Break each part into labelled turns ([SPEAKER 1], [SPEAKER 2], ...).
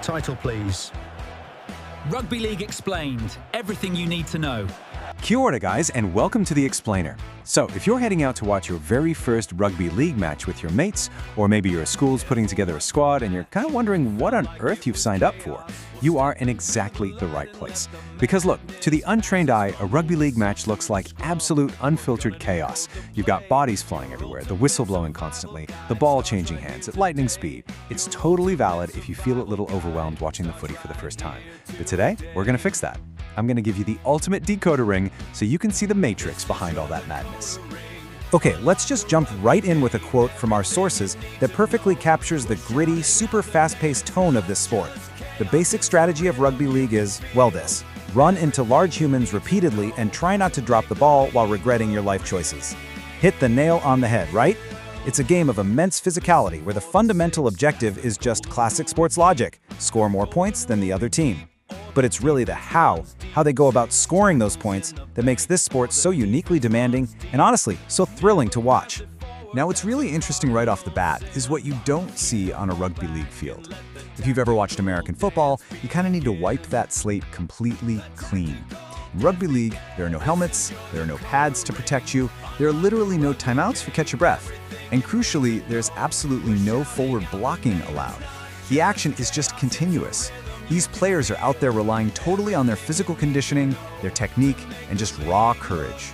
[SPEAKER 1] title, please.
[SPEAKER 2] Rugby League Explained. Everything you need to know.
[SPEAKER 3] Kia ora, guys, and welcome to The Explainer. So, if you're heading out to watch your very first rugby league match with your mates, or maybe your school's putting together a squad and you're kind of wondering what on earth you've signed up for, you are in exactly the right place. Because look, to the untrained eye, a rugby league match looks like absolute unfiltered chaos. You've got bodies flying everywhere, the whistle blowing constantly, the ball changing hands at lightning speed. It's totally valid if you feel a little overwhelmed watching the footy for the first time. But today, we're going to fix that. I'm going to give you the ultimate decoder ring so you can see the matrix behind all that madness.
[SPEAKER 4] Okay, let's just jump right in with a quote from our sources that perfectly captures the gritty, super fast-paced tone of this sport. The basic strategy of rugby league is, well, this: run into large humans repeatedly and try not to drop the ball while regretting your life choices. Hit the nail on the head, right? It's a game of immense physicality where the fundamental objective is just classic sports logic: score more points than the other team. But it's really the how they go about scoring those points, that makes this sport so uniquely demanding and honestly so thrilling to watch.
[SPEAKER 3] Now, what's really interesting right off the bat is what you don't see on a rugby league field. If you've ever watched American football, you kind of need to wipe that slate completely clean. In rugby league, there are no helmets, there are no pads to protect you, there are literally no timeouts for catch your breath. And crucially, there's absolutely no forward blocking allowed. The action is just continuous. These players are out there relying totally on their physical conditioning, their technique, and just raw courage.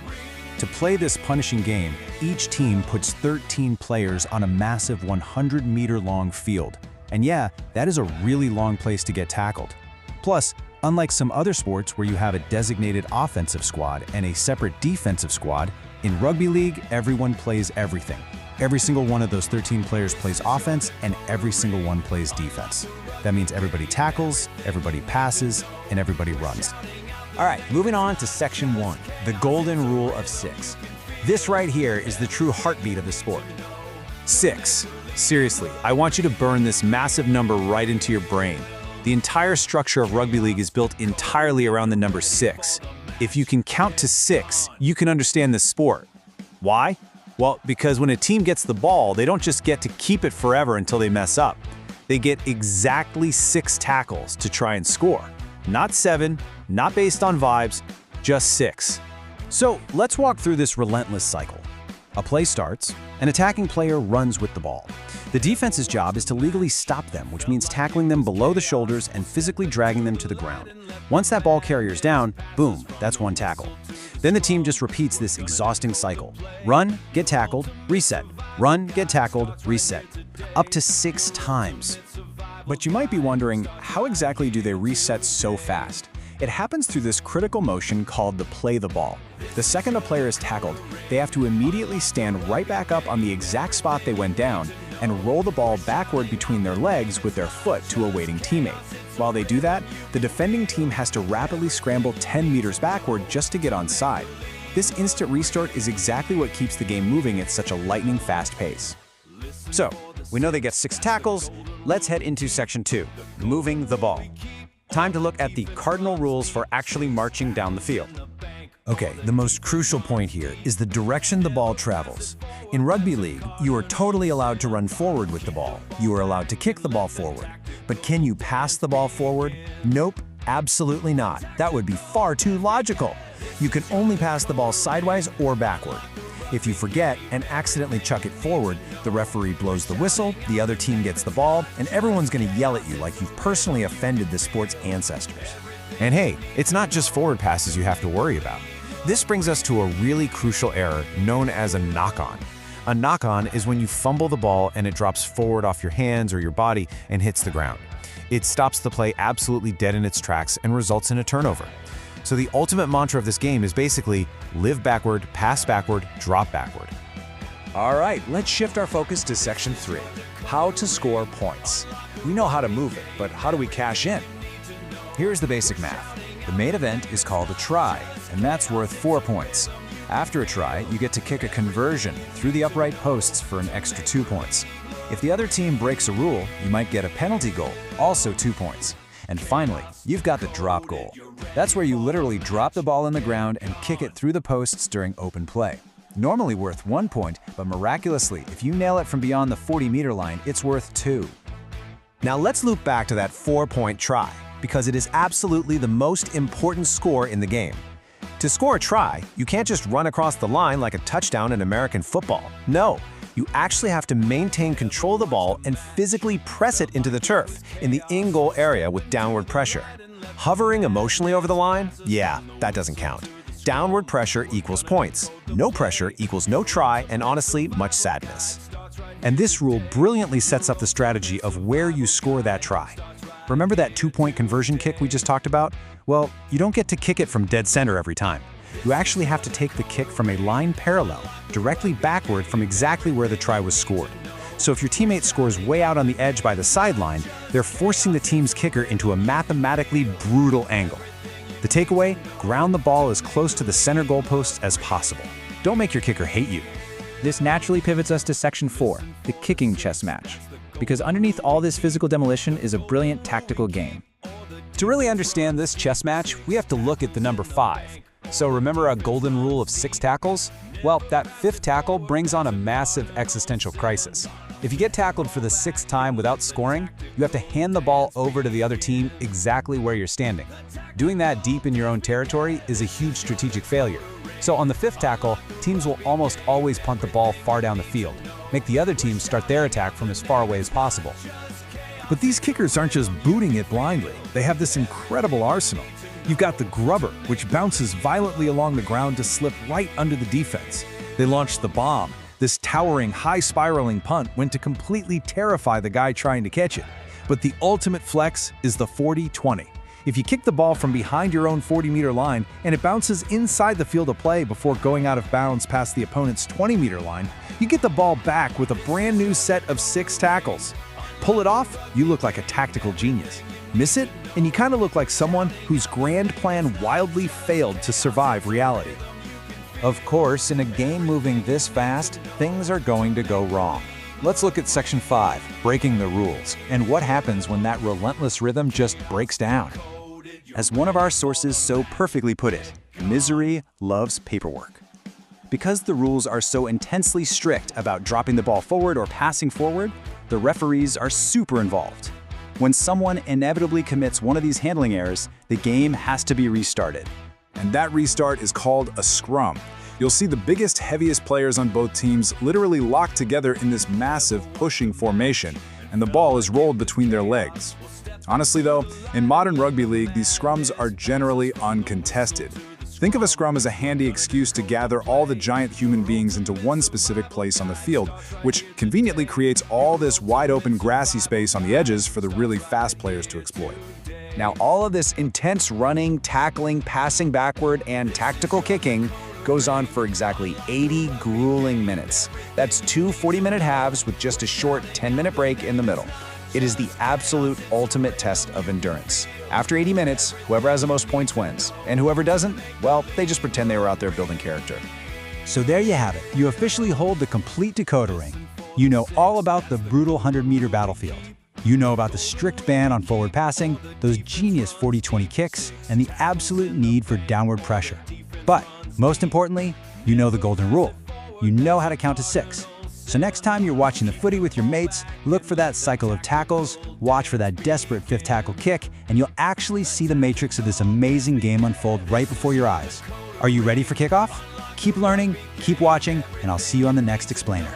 [SPEAKER 3] To play this punishing game, each team puts 13 players on a massive 100-meter-long field. And yeah, that is a really long place to get tackled. Plus, unlike some other sports where you have a designated offensive squad and a separate defensive squad, in rugby league, everyone plays everything. Every single one of those 13 players plays offense, and every single one plays defense. That means everybody tackles, everybody passes, and everybody runs.
[SPEAKER 4] All right, moving on to Section 1, the golden rule of 6. This right here is the true heartbeat of the sport.
[SPEAKER 3] 6. Seriously, I want you to burn this massive number right into your brain. The entire structure of rugby league is built entirely around the number 6. If you can count to 6, you can understand the sport. Why? Well, because when a team gets the ball, they don't just get to keep it forever until they mess up. They get exactly 6 tackles to try and score. Not 7, not based on vibes, just 6. So let's walk through this relentless cycle. A play starts, an attacking player runs with the ball. The defense's job is to legally stop them, which means tackling them below the shoulders and physically dragging them to the ground. Once that ball carrier's down, boom, that's 1 tackle. Then the team just repeats this exhausting cycle. Run, get tackled, reset. Run, get tackled, reset. Up to 6 times. But you might be wondering, how exactly do they reset so fast? It happens through this critical motion called the play the ball. The second a player is tackled, they have to immediately stand right back up on the exact spot they went down and roll the ball backward between their legs with their foot to a waiting teammate. While they do that, the defending team has to rapidly scramble 10 meters backward just to get onside. This instant restart is exactly what keeps the game moving at such a lightning-fast pace. So, we know they get 6 tackles. Let's head into Section 2, moving the ball. Time to look at the cardinal rules for actually marching down the field. Okay, the most crucial point here is the direction the ball travels. In rugby league, you are totally allowed to run forward with the ball. You are allowed to kick the ball forward. But can you pass the ball forward? Nope, absolutely not. That would be far too logical. You can only pass the ball sideways or backward. If you forget and accidentally chuck it forward, the referee blows the whistle, the other team gets the ball, and everyone's going to yell at you like you've personally offended the sport's ancestors. And hey, it's not just forward passes you have to worry about. This brings us to a really crucial error known as a knock-on. A knock-on is when you fumble the ball and it drops forward off your hands or your body and hits the ground. It stops the play absolutely dead in its tracks and results in a turnover. So the ultimate mantra of this game is basically live backward, pass backward, drop backward.
[SPEAKER 4] All right, let's shift our focus to Section 3, how to score points. We know how to move it, but how do we cash in?
[SPEAKER 3] Here's the basic math. The main event is called a try, and that's worth 4 points. After a try, you get to kick a conversion through the upright posts for an extra 2 points. If the other team breaks a rule, you might get a penalty goal, also 2 points. And finally, you've got the drop goal. That's where you literally drop the ball on the ground and kick it through the posts during open play. Normally worth 1 point, but miraculously, if you nail it from beyond the 40-meter line, it's worth 2.
[SPEAKER 1] Now let's loop back to that 4-point try, because it is absolutely the most important score in the game. To score a try, you can't just run across the line like a touchdown in American football. No, you actually have to maintain control of the ball and physically press it into the turf in the in-goal area with downward pressure. Hovering emotionally over the line? Yeah, that doesn't count. Downward pressure equals points. No pressure equals no try, and honestly, much sadness.
[SPEAKER 3] And this rule brilliantly sets up the strategy of where you score that try. Remember that 2-point conversion kick we just talked about? Well, you don't get to kick it from dead center every time. You actually have to take the kick from a line parallel, directly backward from exactly where the try was scored. So if your teammate scores way out on the edge by the sideline, they're forcing the team's kicker into a mathematically brutal angle. The takeaway: ground the ball as close to the center goalposts as possible. Don't make your kicker hate you.
[SPEAKER 5] This naturally pivots us to Section 4, the kicking chess match. Because underneath all this physical demolition is a brilliant tactical game.
[SPEAKER 3] To really understand this chess match, we have to look at the number 5. So remember a golden rule of 6 tackles? Well, that 5th tackle brings on a massive existential crisis. If you get tackled for the 6th time without scoring, you have to hand the ball over to the other team exactly where you're standing. Doing that deep in your own territory is a huge strategic failure. So on the 5th tackle, teams will almost always punt the ball far down the field. Make the other team start their attack from as far away as possible.
[SPEAKER 6] But these kickers aren't just booting it blindly. They have this incredible arsenal. You've got the grubber, which bounces violently along the ground to slip right under the defense. They launched the bomb. This towering, high-spiraling punt went to completely terrify the guy trying to catch it. But the ultimate flex is the 40-20. If you kick the ball from behind your own 40-meter line and it bounces inside the field of play before going out of bounds past the opponent's 20-meter line, you get the ball back with a brand new set of 6 tackles. Pull it off, you look like a tactical genius. Miss it, and you kind of look like someone whose grand plan wildly failed to survive reality.
[SPEAKER 4] Of course, in a game moving this fast, things are going to go wrong. Let's look at Section 5, breaking the rules, and what happens when that relentless rhythm just breaks down. As one of our sources so perfectly put it, misery loves paperwork. Because the rules are so intensely strict about dropping the ball forward or passing forward, the referees are super involved. When someone inevitably commits one of these handling errors, the game has to be restarted.
[SPEAKER 7] And that restart is called a scrum. You'll see the biggest, heaviest players on both teams literally locked together in this massive pushing formation, and the ball is rolled between their legs. Honestly though, in modern rugby league, these scrums are generally uncontested. Think of a scrum as a handy excuse to gather all the giant human beings into one specific place on the field, which conveniently creates all this wide-open grassy space on the edges for the really fast players to exploit.
[SPEAKER 4] Now, all of this intense running, tackling, passing backward, and tactical kicking goes on for exactly 80 grueling minutes. That's 2 40-minute halves with just a short 10-minute break in the middle. It is the absolute ultimate test of endurance. After 80 minutes, whoever has the most points wins. And whoever doesn't, well, they just pretend they were out there building character.
[SPEAKER 3] So there you have it. You officially hold the complete Decoder Ring. You know all about the brutal 100-meter battlefield. You know about the strict ban on forward passing, those genius 40-20 kicks, and the absolute need for downward pressure. But most importantly, you know the golden rule. You know how to count to 6. So next time you're watching the footy with your mates, look for that cycle of tackles, watch for that desperate 5th tackle kick, and you'll actually see the matrix of this amazing game unfold right before your eyes. Are you ready for kickoff? Keep learning, keep watching, and I'll see you on the next explainer.